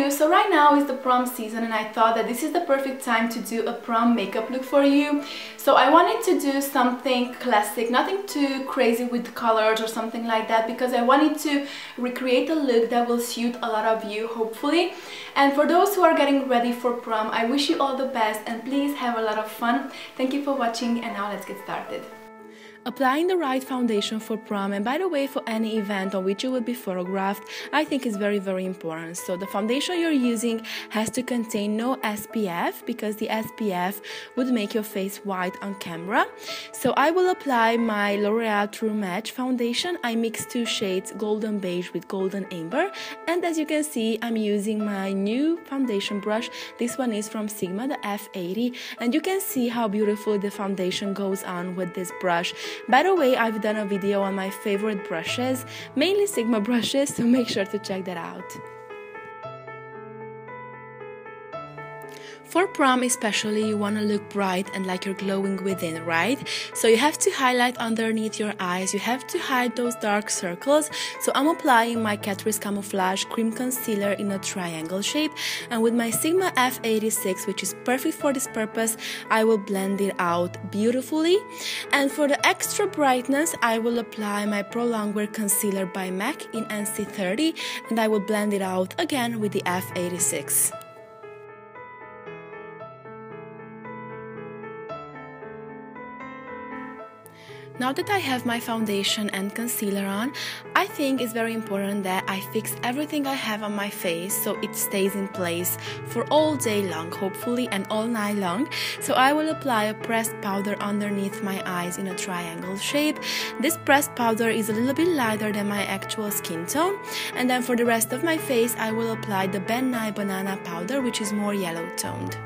you? So right now is the prom season and I thought that this is the perfect time to do a prom makeup look for you. So I wanted to do something classic, nothing too crazy with colors or something like that, because I wanted to recreate a look that will suit a lot of you, hopefully. And for those who are getting ready for prom, I wish you all the best and please have a lot of fun. Thank you for watching and now let's get started. Applying the right foundation for prom, and by the way, for any event on which you will be photographed, I think is very important. So the foundation you're using has to contain no SPF, because the SPF would make your face white on camera. So I will apply my L'Oreal True Match foundation. I mixed two shades, Golden Beige with Golden Amber, and as you can see, I'm using my new foundation brush. This one is from Sigma, the F80, and you can see how beautiful the foundation goes on with this brush. By the way, I've done a video on my favorite brushes, mainly Sigma brushes, so make sure to check that out. For prom especially, you want to look bright and like you're glowing within, right? So you have to highlight underneath your eyes, you have to hide those dark circles. So I'm applying my Catrice Camouflage Cream Concealer in a triangle shape, and with my Sigma F86, which is perfect for this purpose, I will blend it out beautifully. And for the extra brightness, I will apply my ProLongwear Concealer by MAC in NC30, and I will blend it out again with the F86. Now that I have my foundation and concealer on, I think it's very important that I fix everything I have on my face so it stays in place for all day long, hopefully, and all night long. So I will apply a pressed powder underneath my eyes in a triangle shape. This pressed powder is a little bit lighter than my actual skin tone. And then for the rest of my face, I will apply the Ben Nye Banana powder, which is more yellow toned.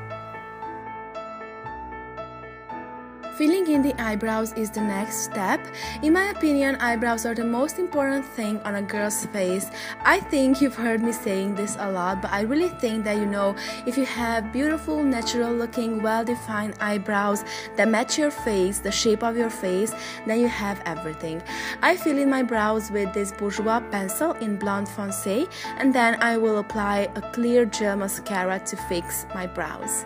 Filling in the eyebrows is the next step. In my opinion, eyebrows are the most important thing on a girl's face. I think you've heard me saying this a lot, but I really think that, if you have beautiful, natural looking, well-defined eyebrows that match your face, the shape of your face, then you have everything. I fill in my brows with this Bourjois pencil in Blonde Foncé, and then I will apply a clear gel mascara to fix my brows.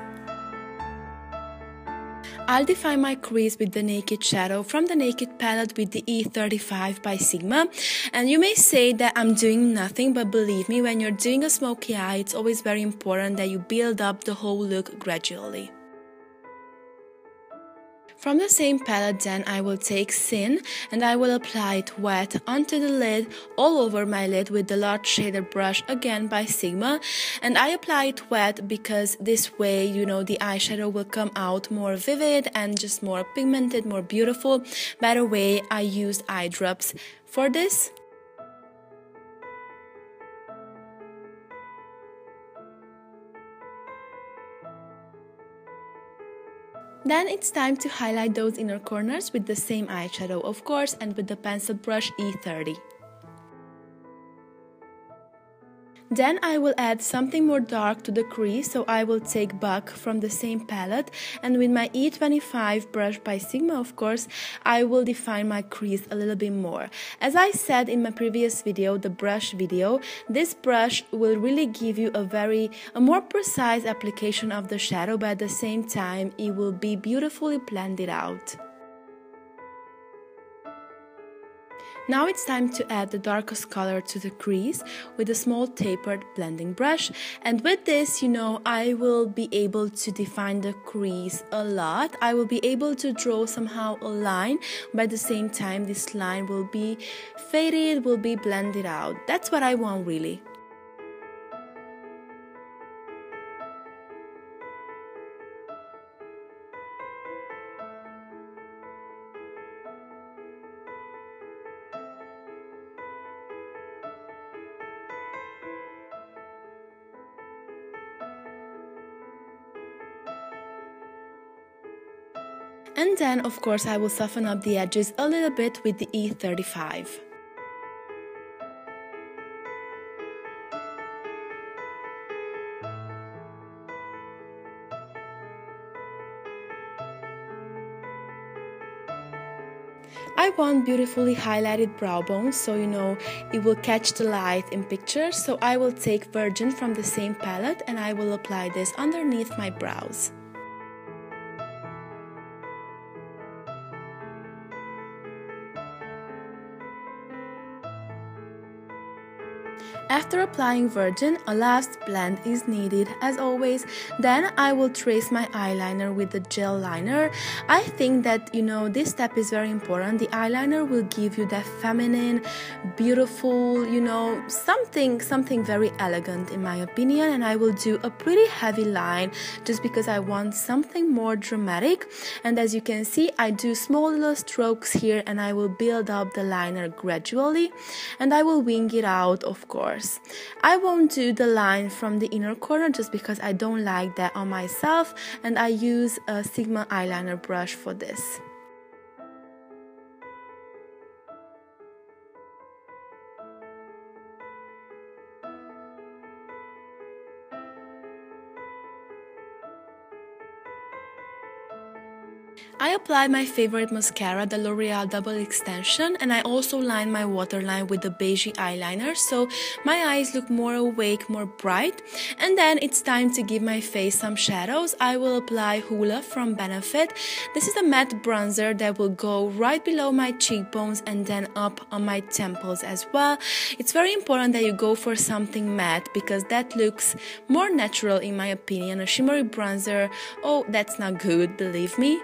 I'll define my crease with the Naked Shadow from the Naked palette with the E35 by Sigma. And you may say that I'm doing nothing, but believe me, when you're doing a smoky eye, it's always very important that you build up the whole look gradually. From the same palette then I will take Sin and I will apply it wet onto the lid, all over my lid with the large shader brush again by Sigma. And I apply it wet because this way, the eyeshadow will come out more vivid and just more pigmented, more beautiful. By the way, I used eye drops for this. Then it's time to highlight those inner corners with the same eyeshadow, of course, and with the pencil brush E30. Then I will add something more dark to the crease, so I will take Buck from the same palette, and with my E25 brush by Sigma, of course, I will define my crease a little bit more. As I said in my previous video, the brush video, this brush will really give you a more precise application of the shadow, but at the same time, it will be beautifully blended out. Now it's time to add the darkest color to the crease with a small tapered blending brush, and with this, I will be able to define the crease a lot. I will be able to draw somehow a line, but at the same time this line will be faded, will be blended out. That's what I want really. And then, of course, I will soften up the edges a little bit with the E35. I want beautifully highlighted brow bones, so you know it will catch the light in pictures. So I will take Virgin from the same palette and I will apply this underneath my brows. After applying Virgin, a last blend is needed as always. Then I will trace my eyeliner with the gel liner. I think that, you know, this step is very important. The eyeliner will give you that feminine, beautiful, you know, something very elegant in my opinion. And I will do a pretty heavy line just because I want something more dramatic. And as you can see, I do small little strokes here and I will build up the liner gradually. And I will wing it out, of course. I won't do the line from the inner corner just because I don't like that on myself, and I use a Sigma eyeliner brush for this. I applied my favorite mascara, the L'Oreal Double Extension, and I also lined my waterline with the beige eyeliner, so my eyes look more awake, more bright. And then it's time to give my face some shadows. I will apply Hoola from Benefit. This is a matte bronzer that will go right below my cheekbones and then up on my temples as well. It's very important that you go for something matte because that looks more natural in my opinion. A shimmery bronzer, oh, that's not good, believe me.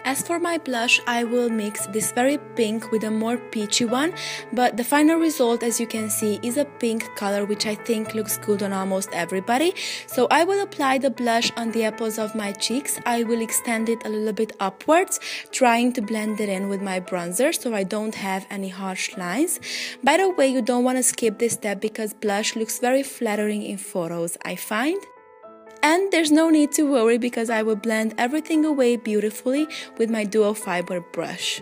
As for my blush, I will mix this very pink with a more peachy one, but the final result, as you can see, is a pink color which I think looks good on almost everybody. So I will apply the blush on the apples of my cheeks. I will extend it a little bit upwards, trying to blend it in with my bronzer so I don't have any harsh lines. By the way, you don't want to skip this step because blush looks very flattering in photos, I find. And there's no need to worry because I will blend everything away beautifully with my dual fiber brush.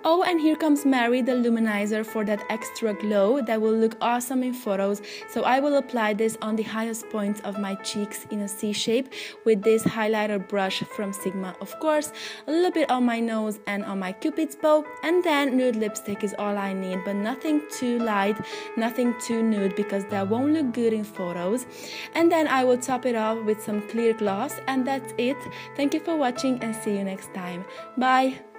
Oh, and here comes Mary, the luminizer for that extra glow that will look awesome in photos. So I will apply this on the highest points of my cheeks in a C shape with this highlighter brush from Sigma, of course, a little bit on my nose and on my Cupid's bow, and then nude lipstick is all I need, but nothing too light, nothing too nude because that won't look good in photos. And then I will top it off with some clear gloss, and that's it. Thank you for watching and see you next time. Bye!